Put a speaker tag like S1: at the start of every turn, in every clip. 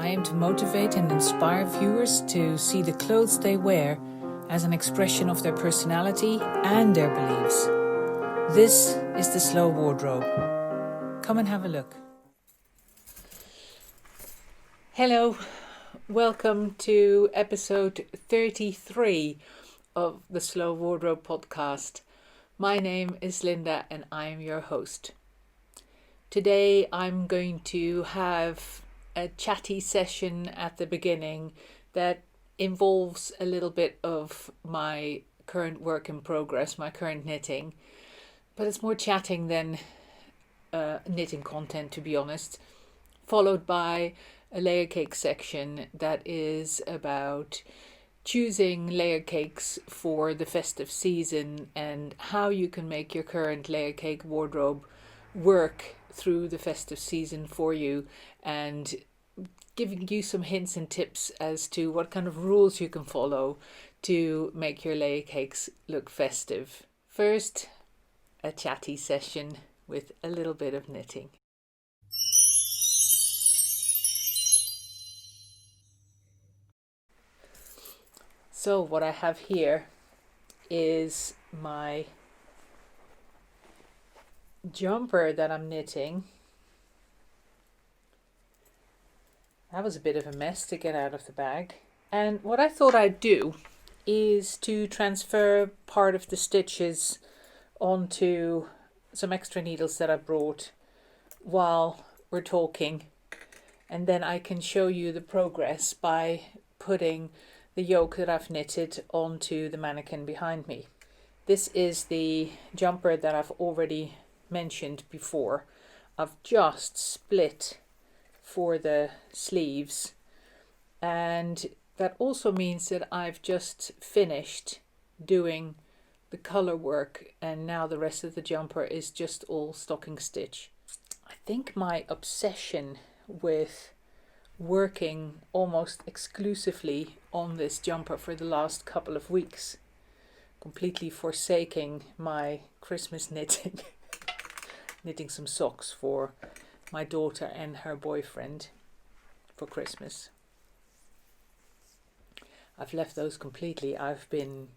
S1: I aim to motivate and inspire viewers to see the clothes they wear as an expression of their personality and their beliefs. This is the Slow Wardrobe. Come and have a look. Hello, welcome to episode 33 of the Slow Wardrobe podcast. My name is Linda and I am your host. Today I'm going to have a chatty session at the beginning that involves a little bit of my current work in progress, my current knitting. But it's more chatting than knitting content, to be honest. Followed by a Layercakes section that is about choosing layer cakes for the festive season and how you can make your current layer cake wardrobe work through the festive season for you, and giving you some hints and tips as to what kind of rules you can follow to make your layer cakes look festive. First, a chatty session with a little bit of knitting. So what I have here is my jumper that I'm knitting. That was a bit of a mess to get out of the bag. And what I thought I'd do is to transfer part of the stitches onto some extra needles that I brought while we're talking. And then I can show you the progress by putting the yoke that I've knitted onto the mannequin behind me. This is the jumper that I've already mentioned before. I've just split for the sleeves, and that also means that I've just finished doing the color work, and now the rest of the jumper is just all stocking stitch. I think my obsession with working almost exclusively on this jumper for the last couple of weeks, completely forsaking my Christmas knitting, knitting some socks for my daughter and her boyfriend for Christmas. I've left those completely. I've been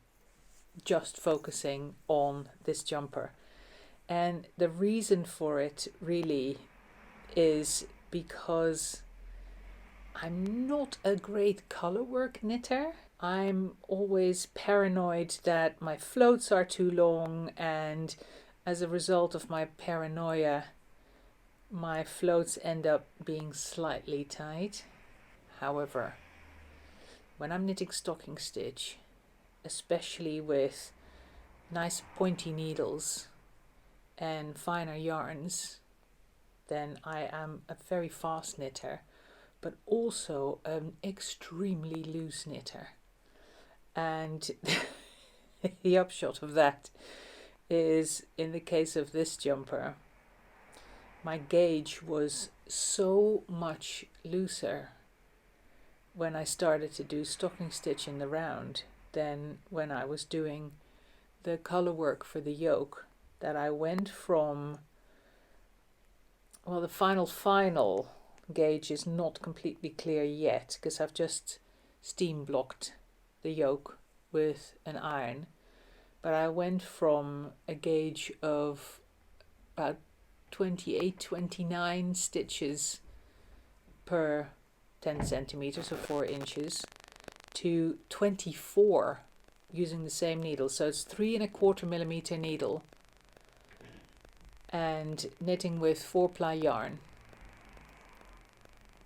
S1: just focusing on this jumper. And the reason for it really is because I'm not a great color work knitter. I'm always paranoid that my floats are too long, and as a result of my paranoia, my floats end up being slightly tight. However, when I'm knitting stocking stitch, especially with nice pointy needles and finer yarns, then I am a very fast knitter, but also an extremely loose knitter. And the upshot of that is, in the case of this jumper, my gauge was so much looser when I started to do stocking stitch in the round than when I was doing the color work for the yoke, that I went from, well, the final gauge is not completely clear yet because I've just steam blocked the yoke with an iron, but I went from a gauge of about 28, 29 stitches per 10 centimeters or 4 inches to 24 using the same needle. So it's 3¼ millimeter needle and knitting with 4-ply yarn.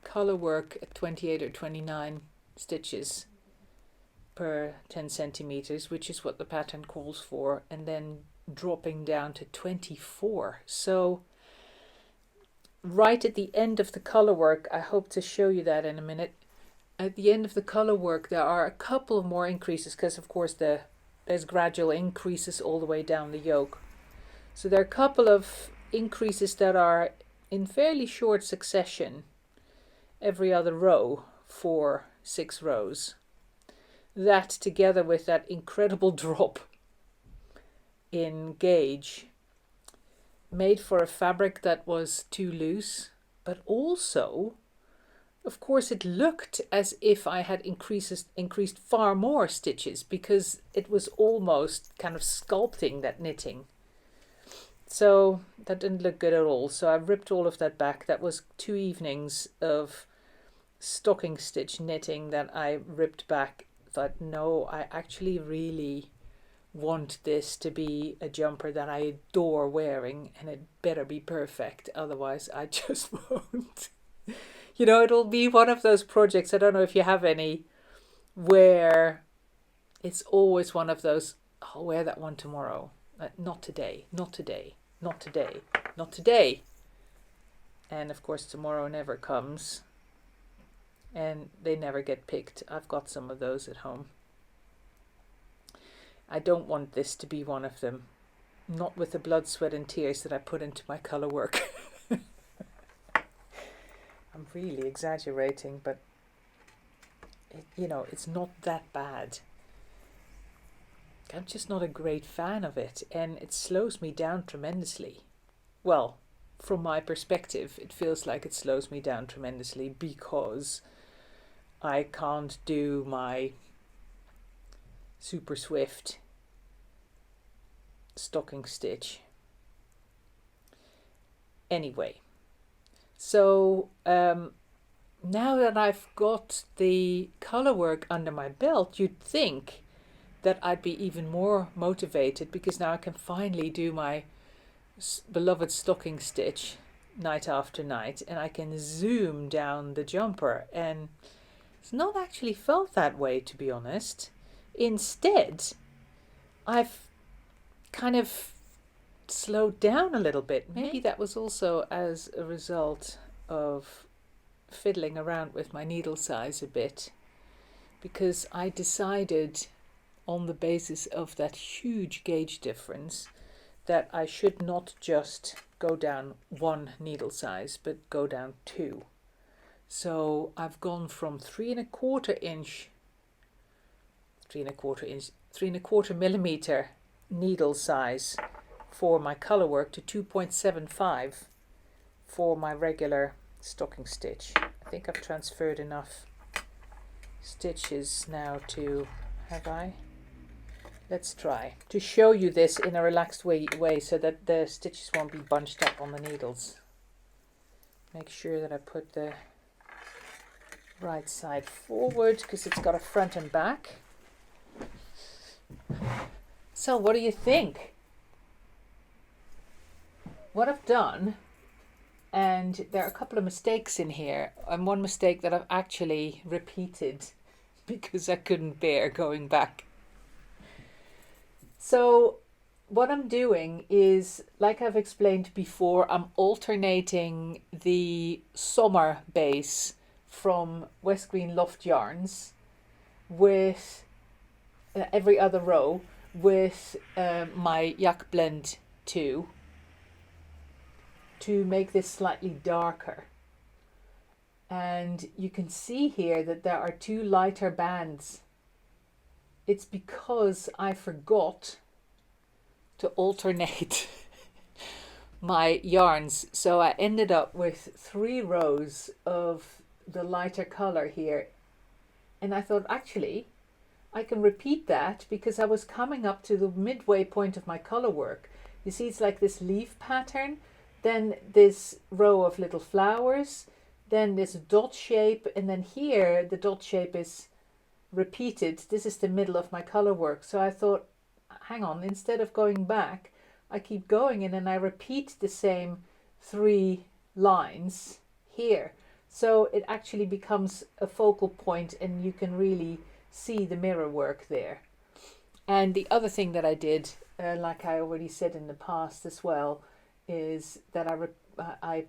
S1: Color work at 28 or 29 stitches per 10 centimeters, which is what the pattern calls for, and then dropping down to 24. So right at the end of the color work, I hope to show you that in a minute. At the end of the color work, there are a couple of more increases because, of course, there's gradual increases all the way down the yoke. So there are a couple of increases that are in fairly short succession, every other row for 6 rows. That, together with that incredible drop in gauge, made for a fabric that was too loose, but also of course, it looked as if I had increased far more stitches because it was almost kind of sculpting that knitting. So that didn't look good at all. So I ripped all of that back. That was 2 evenings of stocking stitch knitting that I ripped back. Thought, no, I actually really want this to be a jumper that I adore wearing, and it better be perfect. Otherwise, I just won't. It'll be one of those projects, I don't know if you have any, where it's always one of those, I'll wear that one tomorrow. Not today, not today, not today, not today. And of course, tomorrow never comes. And they never get picked. I've got some of those at home. I don't want this to be one of them. Not with the blood, sweat and tears that I put into my colour work. I'm really exaggerating, but it's not that bad. I'm just not a great fan of it, and it slows me down tremendously. Well, from my perspective, it feels like it slows me down tremendously because I can't do my super swift stocking stitch. Anyway, so now that I've got the colour work under my belt, you'd think that I'd be even more motivated because now I can finally do my beloved stocking stitch night after night, and I can zoom down the jumper, and it's not actually felt that way, to be honest. Instead, I've kind of slowed down a little bit. Maybe that was also as a result of fiddling around with my needle size a bit, because I decided on the basis of that huge gauge difference that I should not just go down 1 needle size but go down 2. So I've gone from 3.25 millimeter needle size for my colour work to 2.75 for my regular stocking stitch. I think I've transferred enough stitches now to, have I? Let's try to show you this in a relaxed way so that the stitches won't be bunched up on the needles. Make sure that I put the right side forward because it's got a front and back. So what do you think? What I've done, and there are a couple of mistakes in here, and one mistake that I've actually repeated because I couldn't bear going back. So what I'm doing is, like I've explained before, I'm alternating the summer base from West Green Loft Yarns with every other row with my Yak Blend 2 to make this slightly darker. And you can see here that there are 2 lighter bands. It's because I forgot to alternate my yarns. So I ended up with 3 rows of the lighter color here. And I thought, actually, I can repeat that because I was coming up to the midway point of my color work. You see, it's like this leaf pattern, then this row of little flowers, then this dot shape, and then here the dot shape is repeated. This is the middle of my color work. So I thought, hang on, instead of going back, I keep going and then I repeat the same 3 lines here. So it actually becomes a focal point and you can really see the mirror work there. And the other thing that I did, like I already said in the past as well, is that I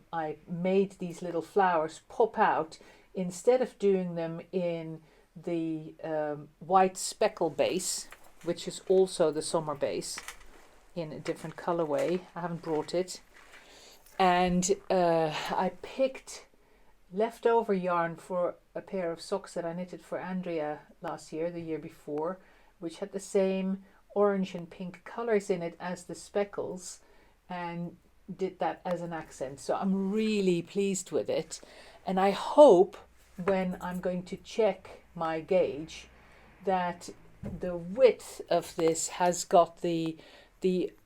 S1: made these little flowers pop out. Instead of doing them in the white speckle base, which is also the summer base in a different colorway, I haven't brought it, and I picked leftover yarn for a pair of socks that I knitted for Andrea last year, the year before, which had the same orange and pink colors in it as the speckles, and did that as an accent. So I'm really pleased with it, and I hope when I'm going to check my gauge that the width of this has got the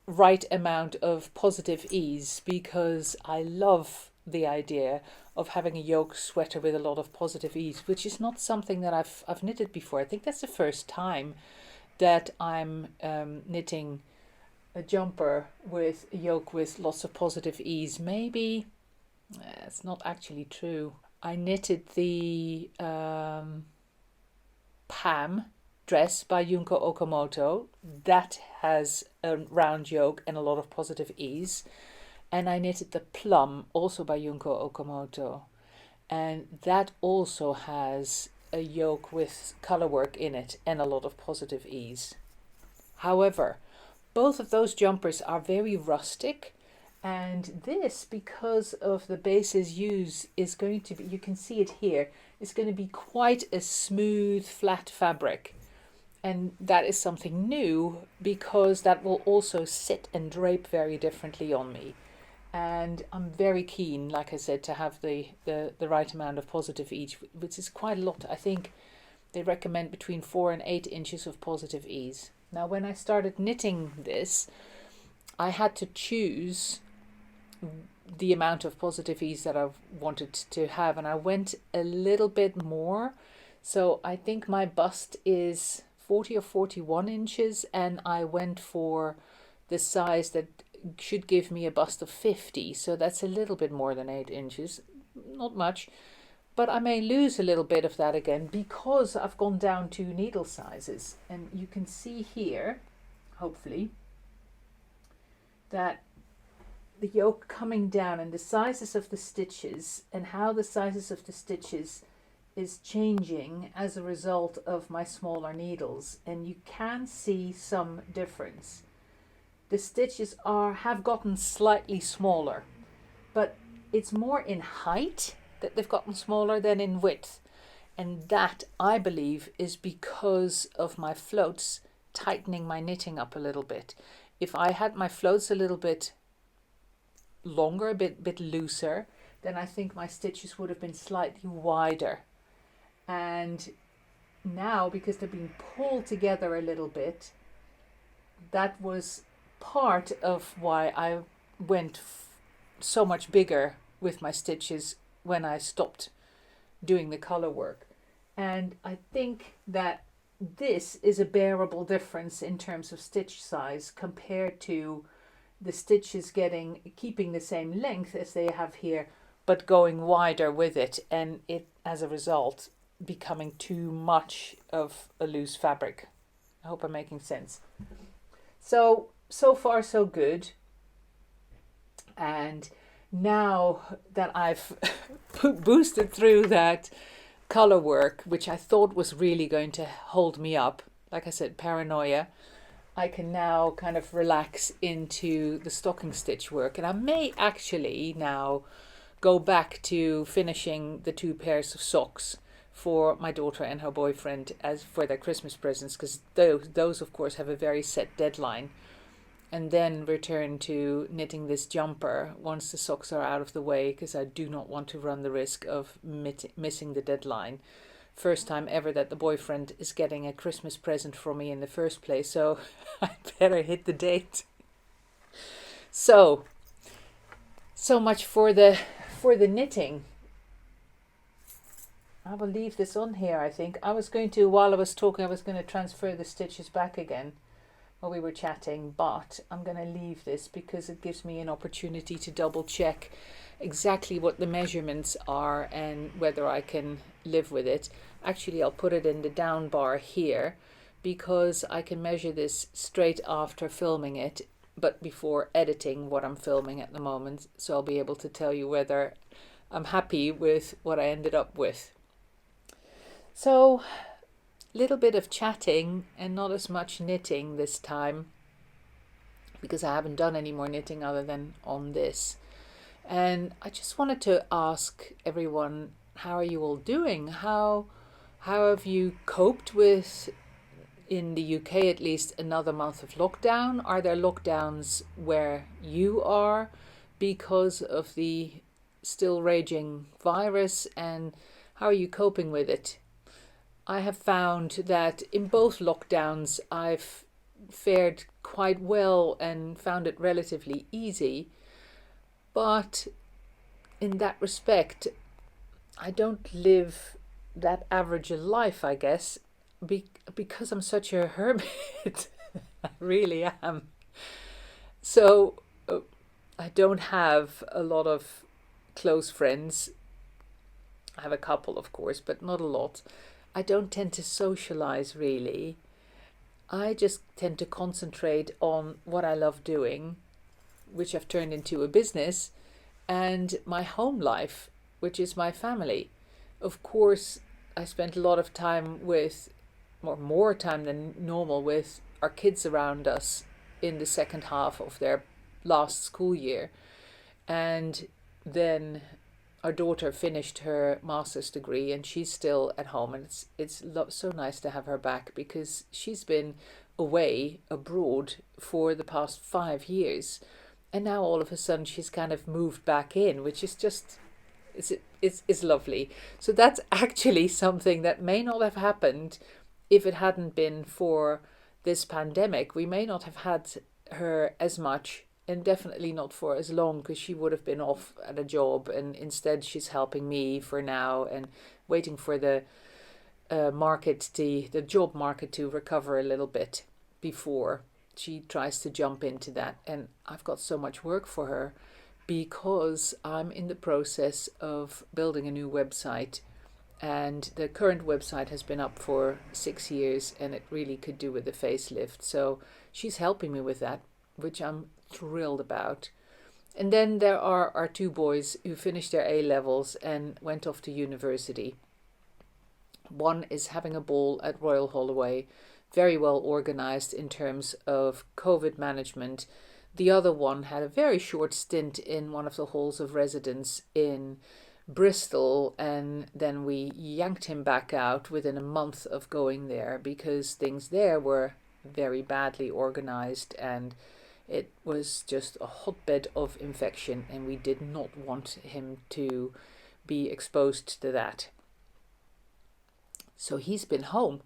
S1: right amount of positive ease, because I love the idea of having a yoke sweater with a lot of positive ease, which is not something that I've knitted before. I think that's the first time that I'm knitting a jumper with a yoke with lots of positive ease. Maybe it's not actually true. I knitted the Pam dress by Junko Okamoto. That has a round yoke and a lot of positive ease. And I knitted the Plum, also by Junko Okamoto. And that also has a yoke with color work in it and a lot of positive ease. However, both of those jumpers are very rustic, and this, because of the bases used, is going to be, you can see it here, it's going to be quite a smooth, flat fabric. And that is something new, because that will also sit and drape very differently on me. And I'm very keen, like I said, to have the right amount of positive ease, which is quite a lot. I think they recommend between 4 and 8 inches of positive ease. Now, when I started knitting this, I had to choose the amount of positive ease that I wanted to have, and I went a little bit more. So I think my bust is 40 or 41 inches, and I went for the size that should give me a bust of 50. So that's a little bit more than 8 inches, not much. But I may lose a little bit of that again, because I've gone down 2 needle sizes. And you can see here, hopefully, that the yoke coming down and the sizes of the stitches, and how the sizes of the stitches is changing as a result of my smaller needles. And you can see some difference. The stitches have gotten slightly smaller, but it's more in height that they've gotten smaller than in width. And that, I believe, is because of my floats tightening my knitting up a little bit. If I had my floats a little bit longer, a bit looser, then I think my stitches would have been slightly wider. And now, because they're being pulled together a little bit, that was part of why I went so much bigger with my stitches when I stopped doing the color work. And I think that this is a bearable difference in terms of stitch size compared to the stitches keeping the same length as they have here, but going wider with it, and it, as a result, becoming too much of a loose fabric. I hope I'm making sense. So far so good. And now that I've boosted through that color work, which I thought was really going to hold me up, like I said, paranoia, I can now kind of relax into the stocking stitch work. And I may actually now go back to finishing the 2 pairs of socks for my daughter and her boyfriend as for their Christmas presents, because those of course have a very set deadline, and then return to knitting this jumper once the socks are out of the way, because I do not want to run the risk of missing the deadline. First time ever that the boyfriend is getting a Christmas present from me in the first place, so I better hit the date. So much for the knitting. I will leave this on here, I think. While I was talking, I was going to transfer the stitches back again while we were chatting, but I'm going to leave this because it gives me an opportunity to double check exactly what the measurements are and whether I can live with it. Actually, I'll put it in the down bar here because I can measure this straight after filming it, but before editing what I'm filming at the moment, so I'll be able to tell you whether I'm happy with what I ended up with. So, little bit of chatting and not as much knitting this time, because I haven't done any more knitting other than on this. And I just wanted to ask everyone, how are you all doing? How have you coped with, in the UK at least, another month of lockdown? Are there lockdowns where you are because of the still raging virus? And How are you coping with it? I have found that in both lockdowns I've fared quite well and found it relatively easy. But in that respect, I don't live that average a life, I guess, because I'm such a hermit. I really am. So I don't have a lot of close friends. I have a couple, of course, but not a lot. I don't tend to socialize really. I just tend to concentrate on what I love doing, which I've turned into a business, and my home life, which is my family. Of course, I spent a lot of time with, or more time than normal, with our kids around us in the second half of their last school year. And then our daughter finished her master's degree and she's still at home, and so nice to have her back because she's been away abroad for the past 5 years, and now all of a sudden she's kind of moved back in, which is just it's lovely. So that's actually something that may not have happened if it hadn't been for this pandemic. We may not have had her as much, and definitely not for as long, because she would have been off at a job, and instead she's helping me for now and waiting for the the job market to recover a little bit before she tries to jump into that. And I've got so much work for her because I'm in the process of building a new website, and the current website has been up for 6 years and it really could do with a facelift. So she's helping me with that, which I'm thrilled about. And then there are our two boys who finished their A levels and went off to university. One is having a ball at Royal Holloway, very well organized in terms of COVID management. The other one had a very short stint in one of the halls of residence in Bristol, and then we yanked him back out within a month of going there because things there were very badly organized and it was just a hotbed of infection, and we did not want him to be exposed to that. So he's been home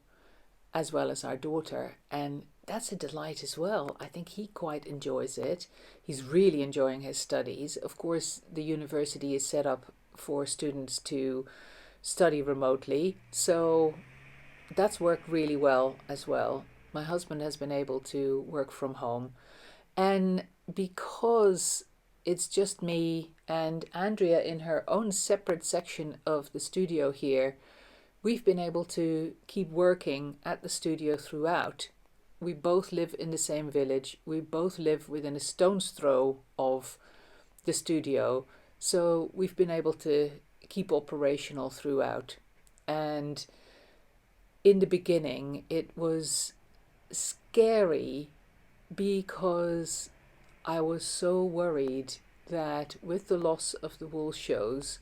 S1: as well as our daughter, and that's a delight as well. I think he quite enjoys it. He's really enjoying his studies. Of course, the university is set up for students to study remotely, so that's worked really well as well. My husband has been able to work from home, and because it's just me and Andrea in her own separate section of the studio here, we've been able to keep working at the studio throughout. We both live in the same village. We both live within a stone's throw of the studio. So we've been able to keep operational throughout. And in the beginning, it was scary because I was so worried that with the loss of the wool shows,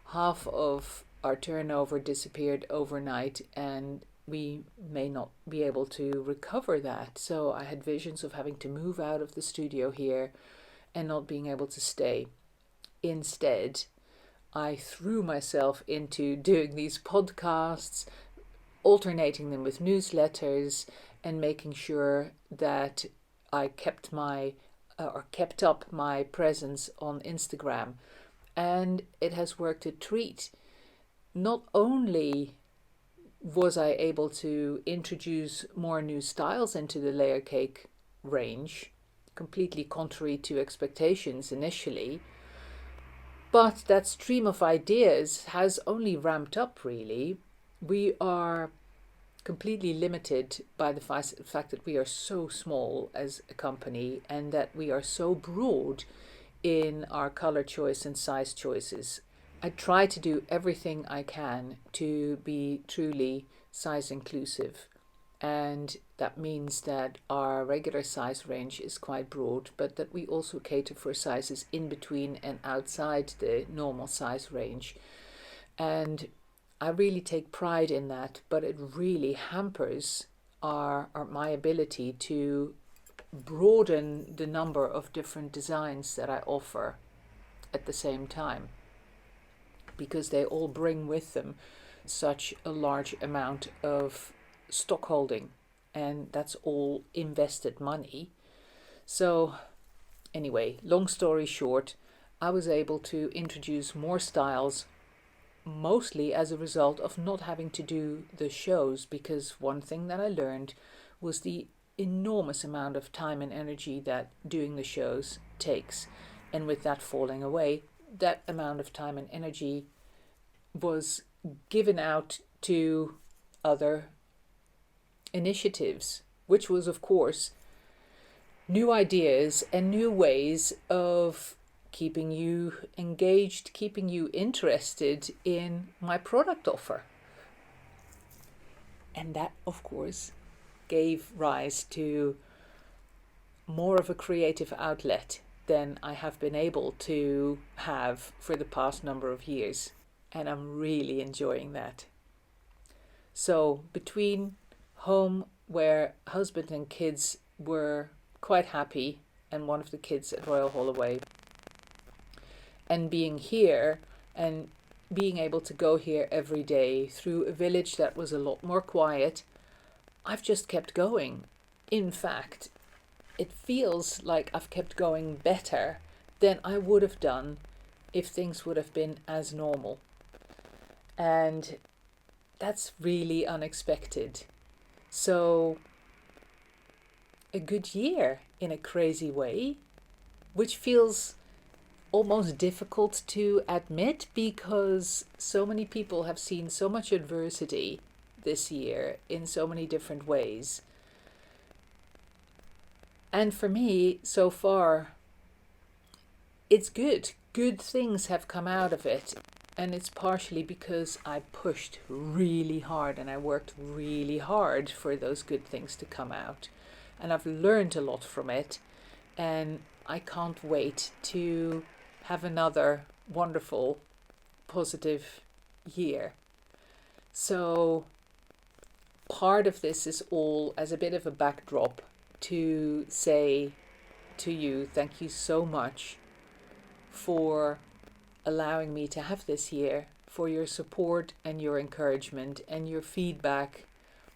S1: half of our turnover disappeared overnight and we may not be able to recover that. So I had visions of having to move out of the studio here and not being able to stay. Instead, I threw myself into doing these podcasts, alternating them with newsletters, and making sure that I kept up my presence on Instagram, and it has worked a treat. Not only was I able to introduce more new styles into the layer cake range, completely contrary to expectations initially, but that stream of ideas has only ramped up really. We are completely limited by the fact that we are so small as a company and that we are so broad in our color choice and size choices. I try to do everything I can to be truly size inclusive, and that means that our regular size range is quite broad, but that we also cater for sizes in between and outside the normal size range. And I really take pride in that, but it really hampers my ability to broaden the number of different designs that I offer at the same time. because they all bring with them such a large amount of stock holding, and that's all invested money. So anyway, long story short, I was able to introduce more styles, mostly as a result of not having to do the shows, because one thing that I learned was the enormous amount of time and energy that doing the shows takes. And with that falling away, that amount of time and energy was given out to other initiatives, which was, of course, new ideas and new ways of keeping you engaged, keeping you interested in my product offer. And that, of course, gave rise to more of a creative outlet than I have been able to have for the past number of years. And I'm really enjoying that. So between home, where husband and kids were quite happy, and one of the kids at Royal Holloway, and being here and being able to go here every day through a village that was a lot more quiet, I've just kept going. In fact, it feels like I've kept going better than I would have done if things would have been as normal. And that's really unexpected. So a good year in a crazy way, which feels almost difficult to admit because so many people have seen so much adversity this year in so many different ways. And for me, so far, it's good. Good things have come out of it. And it's partially because I pushed really hard and I worked really hard for those good things to come out. And I've learned a lot from it. And I can't wait to have another wonderful, positive year. So part of this is all as a bit of a backdrop to say to you, thank you so much for allowing me to have this year, for your support and your encouragement and your feedback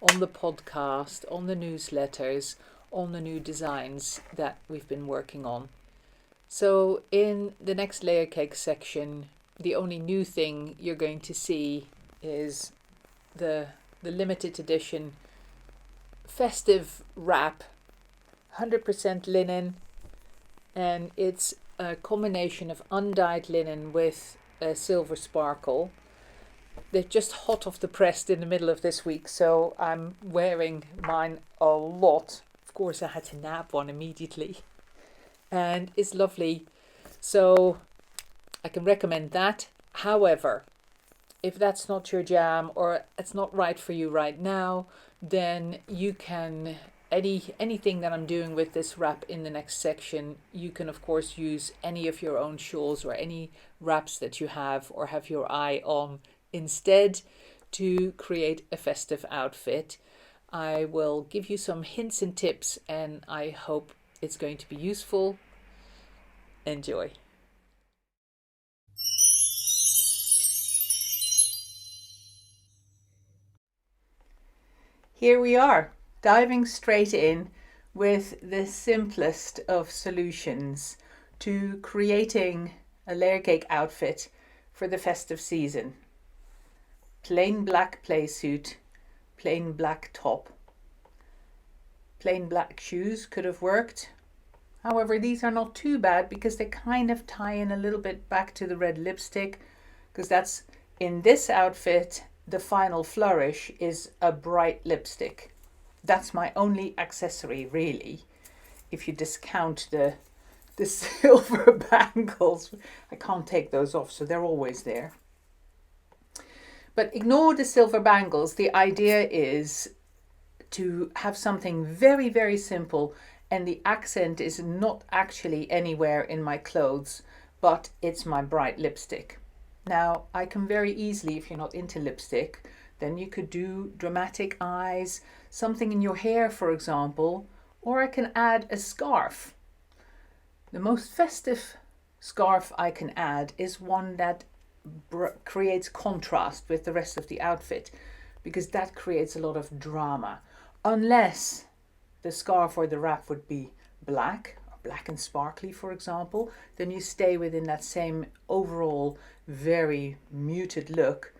S1: on the podcast, on the newsletters, on the new designs that we've been working on. So in the next Layercakes section, the only new thing you're going to see is the limited edition Festive wrap, 100% linen, and it's a combination of undyed linen with a silver sparkle. They're just hot off the press in the middle of this week, so I'm wearing mine a lot. Of course, I had to nab one immediately. And it's lovely. So I can recommend that. However, if that's not your jam or it's not right for you right now, then you can, anything that I'm doing with this wrap in the next section, you can of course use any of your own shawls or any wraps that you have or have your eye on instead to create a festive outfit. I will give you some hints and tips and I hope it's going to be useful. Enjoy. Here we are, diving straight in with the simplest of solutions to creating a layer cake outfit for the festive season. Plain black playsuit, plain black top. Plain black shoes could have worked. However, these are not too bad because they kind of tie in a little bit back to the red lipstick, because that's in this outfit, the final flourish is a bright lipstick. That's my only accessory really. If you discount the silver bangles, I can't take those off, so they're always there. But ignore the silver bangles. The idea is to have something very, very simple, and the accent is not actually anywhere in my clothes, but it's my bright lipstick. Now, I can very easily, if you're not into lipstick, then you could do dramatic eyes, something in your hair, for example, or I can add a scarf. The most festive scarf I can add is one that creates contrast with the rest of the outfit, because that creates a lot of drama. Unless the scarf or the wrap would be black, or black and sparkly, for example, then you stay within that same overall very muted look.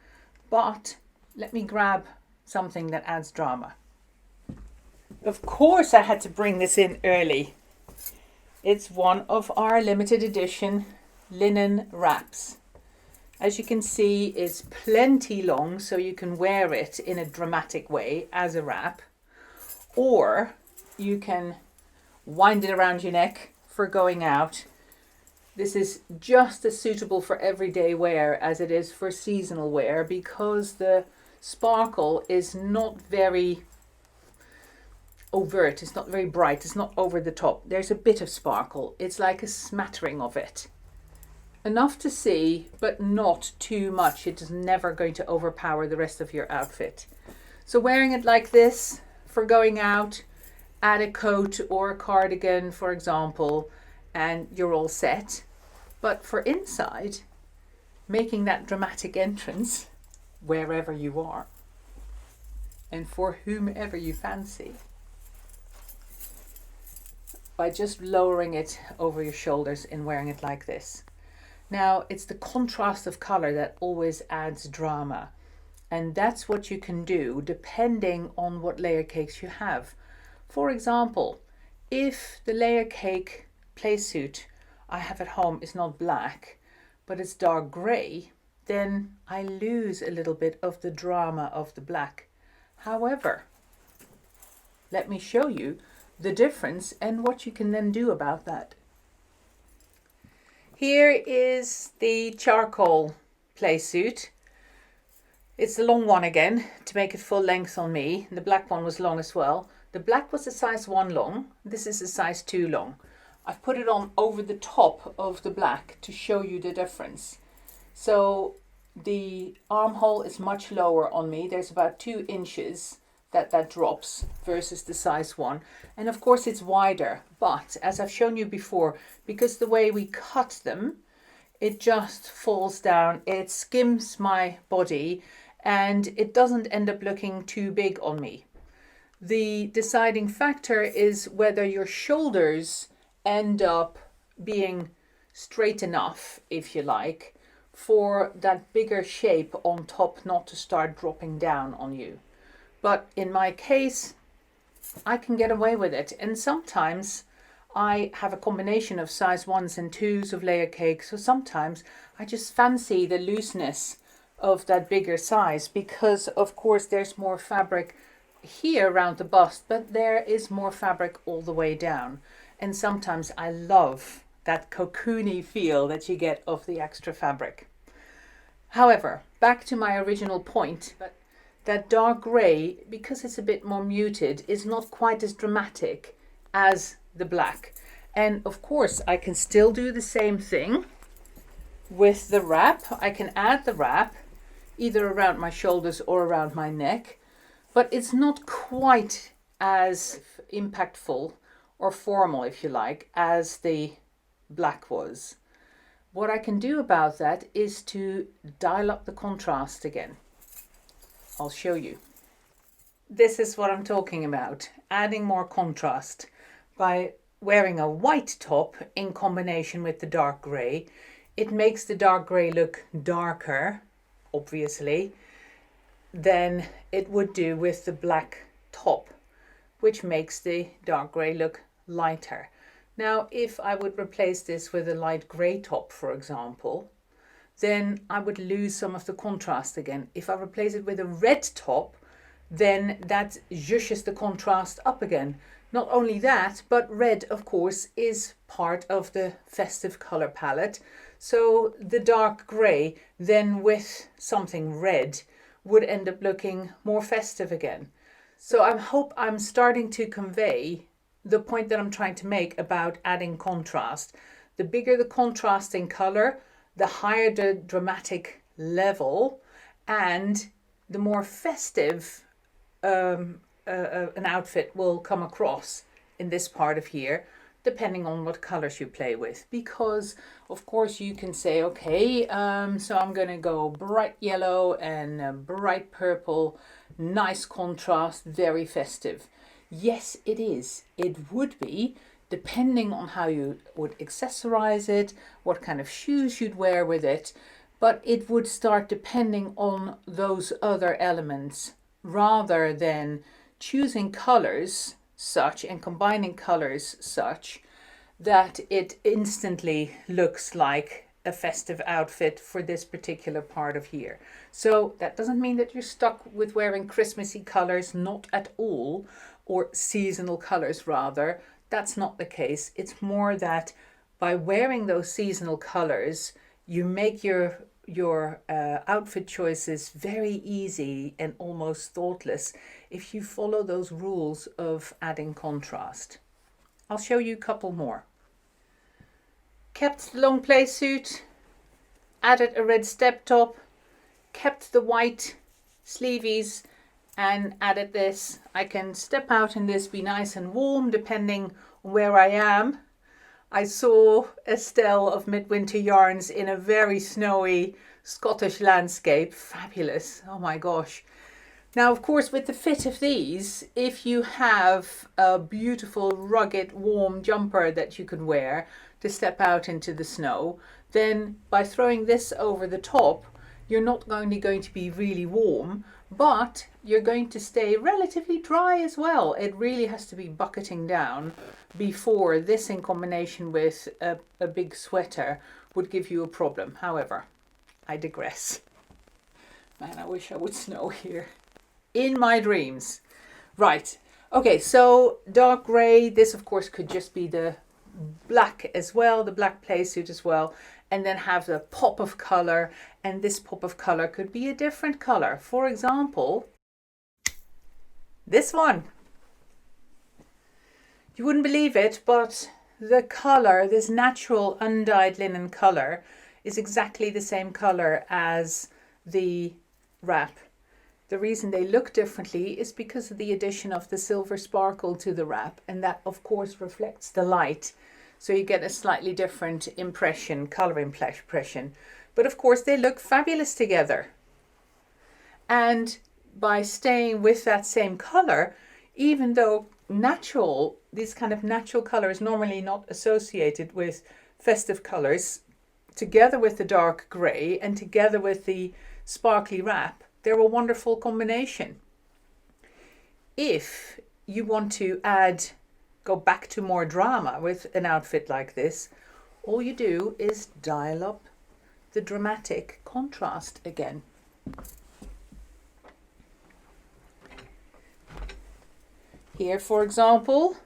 S1: But let me grab something that adds drama. Of course I had to bring this in early. It's one of our limited edition linen wraps. As you can see, it's plenty long, so you can wear it in a dramatic way as a wrap, or you can wind it around your neck for going out. This is just as suitable for everyday wear as it is for seasonal wear, because the sparkle is not very overt, it's not very bright, it's not over the top. There's a bit of sparkle. It's like a smattering of it. Enough to see, but not too much. It is never going to overpower the rest of your outfit. So wearing it like this for going out, add a coat or a cardigan, for example, and you're all set. But for inside, making that dramatic entrance wherever you are and for whomever you fancy, by just lowering it over your shoulders and wearing it like this. Now, it's the contrast of color that always adds drama. And that's what you can do depending on what layer cakes you have. For example, if the layer cake playsuit I have at home is not black, but it's dark grey, then I lose a little bit of the drama of the black. However, let me show you the difference and what you can then do about that. Here is the charcoal playsuit. It's the long one again to make it full length on me. The black one was long as well. The black was a size 1 long. This is a size 2 long. I've put it on over the top of the black to show you the difference. So the armhole is much lower on me. There's about 2 inches that drops versus the size 1, and of course it's wider, but as I've shown you before, because the way we cut them, it just falls down, it skims my body, and it doesn't end up looking too big on me. The deciding factor is whether your shoulders end up being straight enough, if you like, for that bigger shape on top not to start dropping down on you. But in my case, I can get away with it. And sometimes I have a combination of size 1s and 2s of layer cake. So sometimes I just fancy the looseness of that bigger size, because of course there's more fabric here around the bust, but there is more fabric all the way down. And sometimes I love that cocoony feel that you get of the extra fabric. However, back to my original point, that dark grey, because it's a bit more muted, is not quite as dramatic as the black. And of course I can still do the same thing with the wrap. I can add the wrap either around my shoulders or around my neck, but it's not quite as impactful or formal, if you like, as the black was. What I can do about that is to dial up the contrast again. I'll show you. This is what I'm talking about, adding more contrast by wearing a white top in combination with the dark grey. It makes the dark grey look darker, obviously, than it would do with the black top, which makes the dark grey look lighter. Now, if I would replace this with a light grey top, for example, then I would lose some of the contrast again. If I replace it with a red top, then that zhushes the contrast up again. Not only that, but red, of course, is part of the festive color palette. So the dark grey, then with something red, would end up looking more festive again. So I hope I'm starting to convey the point that I'm trying to make about adding contrast. The bigger the contrast in color, the higher the dramatic level, and the more festive an outfit will come across in this part of here, depending on what colors you play with, because of course you can say, okay, so I'm going to go bright yellow and bright purple, nice contrast, very festive. Yes, it is. It would be, depending on how you would accessorize it, what kind of shoes you'd wear with it, but it would start depending on those other elements rather than choosing colors such and combining colors such that it instantly looks like a festive outfit for this particular part of here. So that doesn't mean that you're stuck with wearing Christmassy colors, not at all, or seasonal colors rather. That's not the case. It's more that by wearing those seasonal colors, you make your outfit choices very easy and almost thoughtless if you follow those rules of adding contrast. I'll show you a couple more. Kept the long play suit, added a red step top, kept the white sleeveys and added this. I can step out in this, be nice and warm depending on where I am. I saw Estelle of Midwinter Yarns in a very snowy Scottish landscape. Fabulous. Oh my gosh. Now, of course, with the fit of these, if you have a beautiful, rugged, warm jumper that you can wear to step out into the snow, then by throwing this over the top, you're not only going to be really warm, but you're going to stay relatively dry as well. It really has to be bucketing down before this, in combination with a big sweater, would give you a problem. However, I digress. Man, I wish I would snow here. In my dreams. Right. Okay, so dark grey. This, of course, could just be the black as well, the black play suit as well. And then have the pop of colour. And this pop of colour could be a different colour. For example, this one. You wouldn't believe it, but the colour, this natural undyed linen colour, is exactly the same colour as the wrap. The reason they look differently is because of the addition of the silver sparkle to the wrap, and that of course reflects the light. So you get a slightly different impression, colour impression. But of course they look fabulous together. And by staying with that same colour, even though natural, these kind of natural colours normally not associated with festive colours, together with the dark grey and together with the sparkly wrap, they're a wonderful combination. If you want to go back to more drama with an outfit like this, all you do is dial up the dramatic contrast again. Here, for example,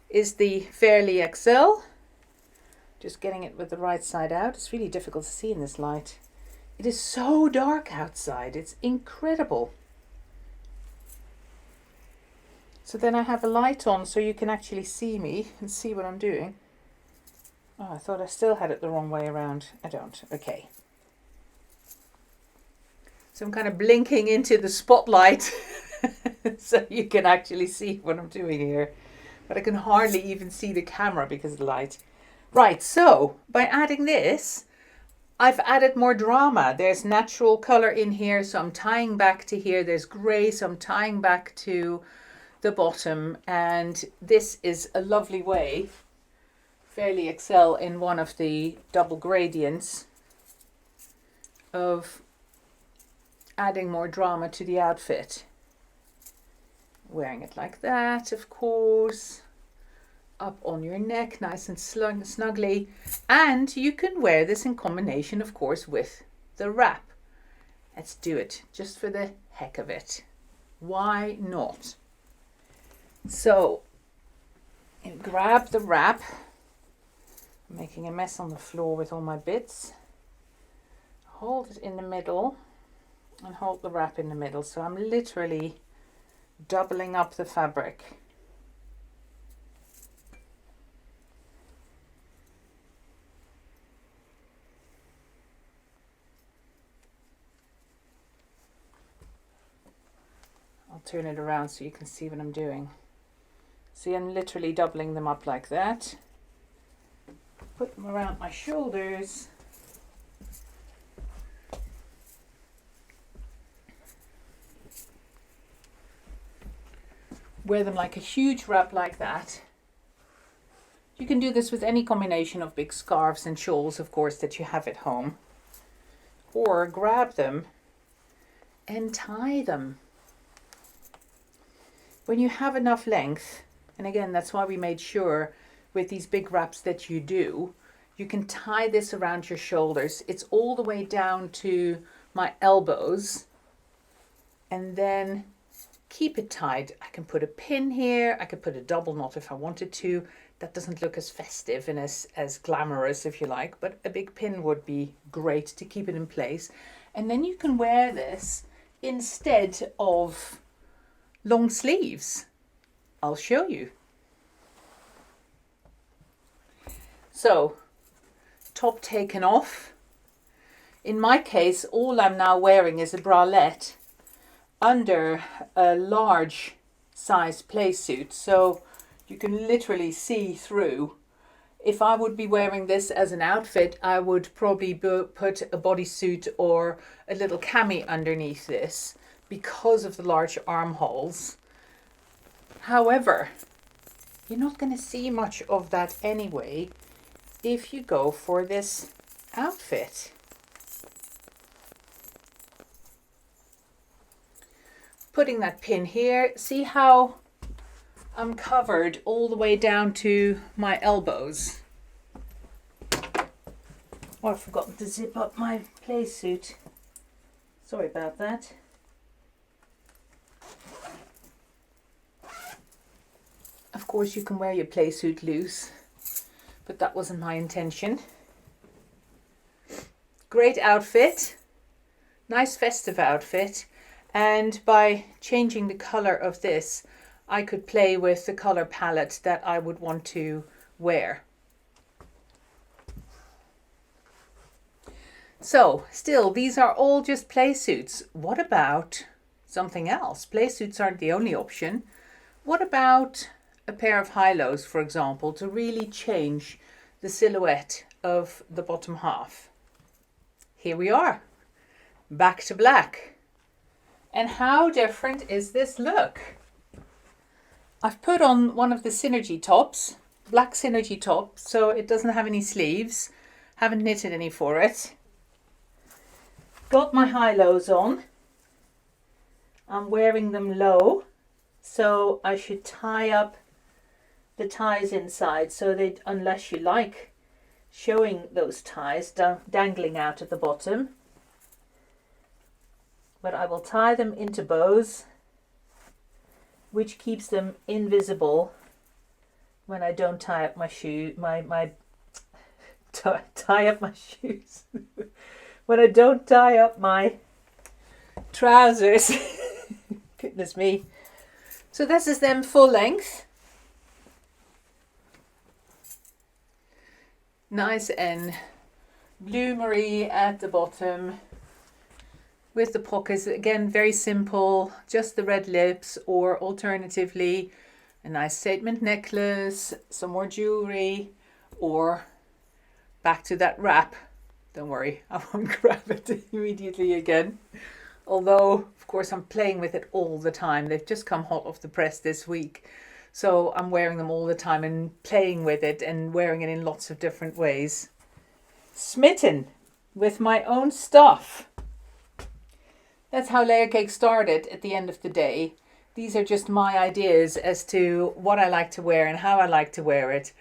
S1: is the Fairly XL. Just getting it with the right side out. It's really difficult to see in this light. It is so dark outside. It's incredible. So then I have a light on so you can actually see me and see what I'm doing. Oh, I thought I still had it the wrong way around. I don't. Okay. So I'm kind of blinking into the spotlight so you can actually see what I'm doing here. But I can hardly even see the camera because of the light. Right, so by adding this, I've added more drama. There's natural colour in here, so I'm tying back to here. There's grey, so I'm tying back to the bottom. And this is a lovely way, Fairly XL in one of the double gradients, of adding more drama to the outfit. Wearing it like that, of course. Up on your neck, nice and snugly. And you can wear this in combination, of course, with the wrap. Let's do it just for the heck of it. Why not? So, you grab the wrap. I'm making a mess on the floor with all my bits. Hold it in the middle and hold the wrap in the middle. So I'm literally doubling up the fabric. I'll turn it around so you can see what I'm doing. See, I'm literally doubling them up like that. put them around my shoulders. Wear them like a huge wrap like that. You can do this with any combination of big scarves and shawls, of course, that you have at home. Or grab them and tie them. When you have enough length, and again, that's why we made sure with these big wraps that you do, you can tie this around your shoulders. It's all the way down to my elbows, and then keep it tied. I can put a pin here. I could put a double knot if I wanted to. That doesn't look as festive and as glamorous, if you like, but a big pin would be great to keep it in place. And then you can wear this instead of long sleeves. I'll show you. So, top taken off. In my case, all I'm now wearing is a bralette under a large size play suit, so you can literally see through. If I would be wearing this as an outfit, I would probably put a bodysuit or a little cami underneath this because of the large armholes. However, you're not going to see much of that anyway if you go for this outfit. Putting that pin here, see how I'm covered all the way down to my elbows. Oh, I've forgotten to zip up my play suit. Sorry about that. Of course you can wear your play suit loose, but that wasn't my intention. Great outfit, nice festive outfit. And by changing the color of this, I could play with the color palette that I would want to wear. So, still, these are all just play suits. What about something else? Play suits aren't the only option. What about a pair of high-lows, for example, to really change the silhouette of the bottom half? Here we are, back to black. And how different is this look? I've put on one of the Synergy tops, black Synergy top, so it doesn't have any sleeves. Haven't knitted any for it. Got my high-lows on. I'm wearing them low, so I should tie up the ties inside so that, unless you like showing those ties dangling out at the bottom, but I will tie them into bows, which keeps them invisible when I don't tie up my tie up my shoes. When I don't tie up my trousers. Goodness me. So this is them full length. Nice and bloomery at the bottom. With the pockets, again, very simple, just the red lips, or alternatively, a nice statement necklace, some more jewelry, or back to that wrap. Don't worry, I won't grab it immediately again. Although, of course, I'm playing with it all the time. They've just come hot off the press this week. So I'm wearing them all the time and playing with it and wearing it in lots of different ways. Smitten with my own stuff. That's how Layercakes started at the end of the day. These are just my ideas as to what I like to wear and how I like to wear it,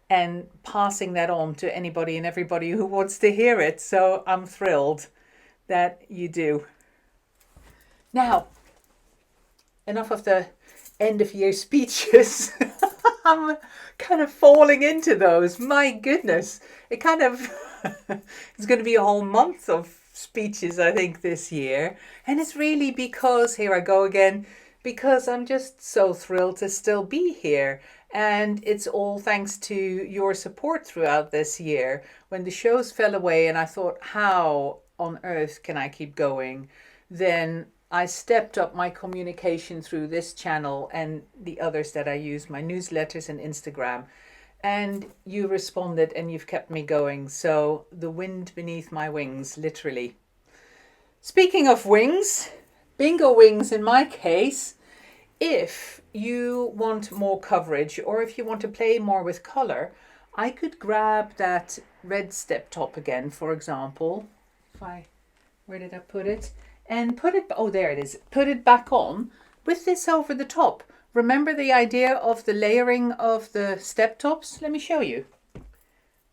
S1: and passing that on to anybody and everybody who wants to hear it. So I'm thrilled that you do. Now, enough of the end of year speeches. I'm kind of falling into those. My goodness. It kind of it's going to be a whole month of speeches, I think, this year. And it's really because, here I go again, because I'm just so thrilled to still be here. And it's all thanks to your support throughout this year. When the shows fell away and I thought, how on earth can I keep going? Then I stepped up my communication through this channel and the others that I use, my newsletters and Instagram. and you responded and you've kept me going. So the wind beneath my wings, literally. Speaking of wings, bingo wings in my case, if you want more coverage or if you want to play more with color, I could grab that red step top again, for example. Where did I put it? And put it, oh, there it is. Put it back on with this over the top. Remember the idea of the layering of the step tops? Let me show you.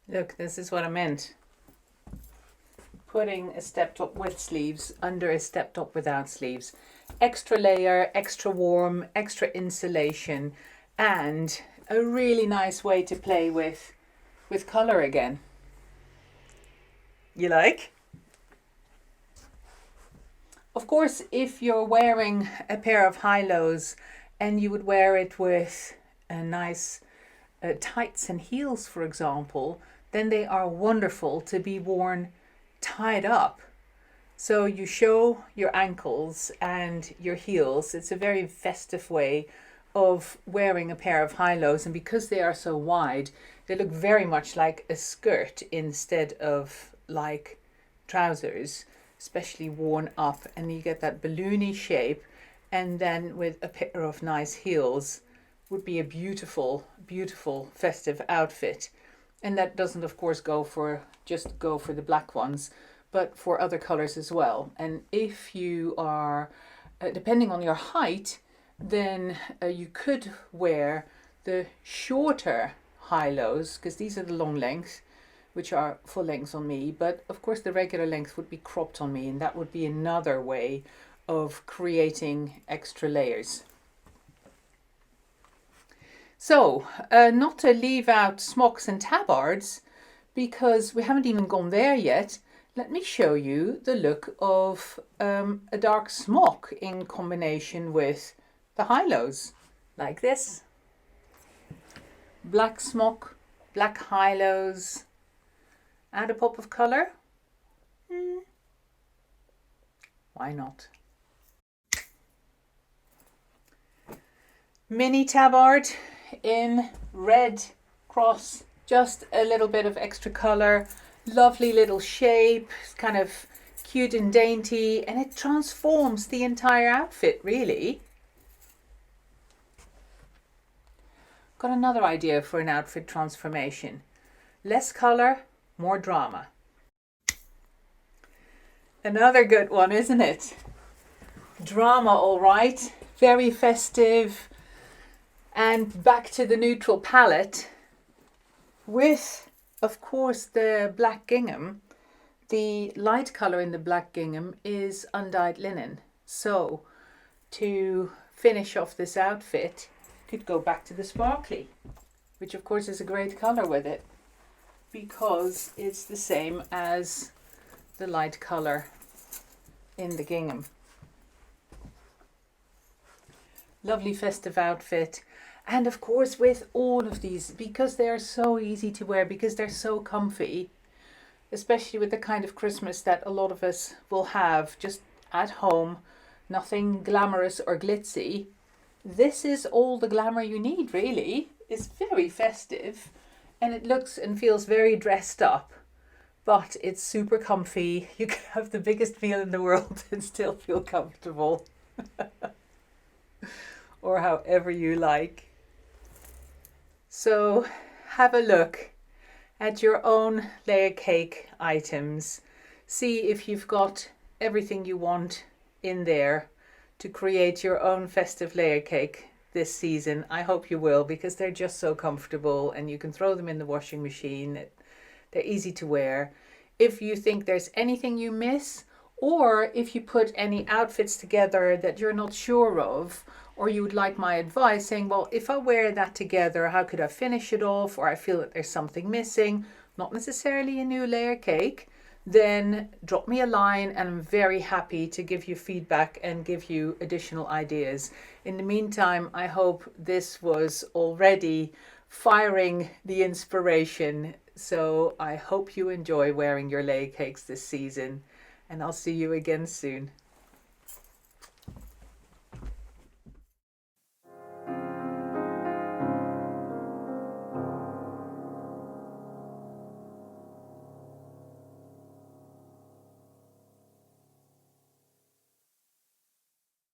S1: Look, this is what I meant. Putting a step top with sleeves under a step top without sleeves. Extra layer, extra warm, extra insulation, and a really nice way to play with color again. You like? Of course, if you're wearing a pair of high-lows and you would wear it with a nice tights and heels, for example, then they are wonderful to be worn tied up. So you show your ankles and your heels. It's a very festive way of wearing a pair of high-lows, and because they are so wide, they look very much like a skirt instead of like trousers, especially worn up, and you get that balloony shape, and then with a pair of nice heels would be a beautiful, beautiful festive outfit. And that doesn't, of course, go for the black ones, but for other colors as well. And if you are, depending on your height, then you could wear the shorter high-lows, because these are the long length, which are full lengths on me. But of course, the regular length would be cropped on me, and that would be another way of creating extra layers. So, not to leave out smocks and tabards, because we haven't even gone there yet, let me show you the look of a dark smock in combination with the high-lows, like this. Black smock, black high-lows, add a pop of colour. Why not? Mini tabard in red cross, just a little bit of extra colour, lovely little shape, kind of cute and dainty, and it transforms the entire outfit, really. Got another idea for an outfit transformation. Less colour, more drama. Another good one, isn't it? Drama, all right. Very festive. And back to the neutral palette with, of course, the black gingham. The light colour in the black gingham is undyed linen. So to finish off this outfit, you could go back to the sparkly, which of course is a great colour with it, because it's the same as the light colour in the gingham. Lovely festive outfit. And of course, with all of these, because they are so easy to wear, because they're so comfy, especially with the kind of Christmas that a lot of us will have just at home, nothing glamorous or glitzy, this is all the glamour you need, really. It's very festive and it looks and feels very dressed up, but it's super comfy. You can have the biggest meal in the world and still feel comfortable. Or however you like. So have a look at your own layer cake items. See if you've got everything you want in there to create your own festive layer cake this season. I hope you will, because they're just so comfortable and you can throw them in the washing machine. They're easy to wear. If you think there's anything you miss, or if you put any outfits together that you're not sure of, or you would like my advice saying, well, if I wear that together, how could I finish it off? Or I feel that there's something missing, not necessarily a new layer cake, then drop me a line and I'm very happy to give you feedback and give you additional ideas. In the meantime, I hope this was already firing the inspiration. So I hope you enjoy wearing your layer cakes this season, and I'll see you again soon.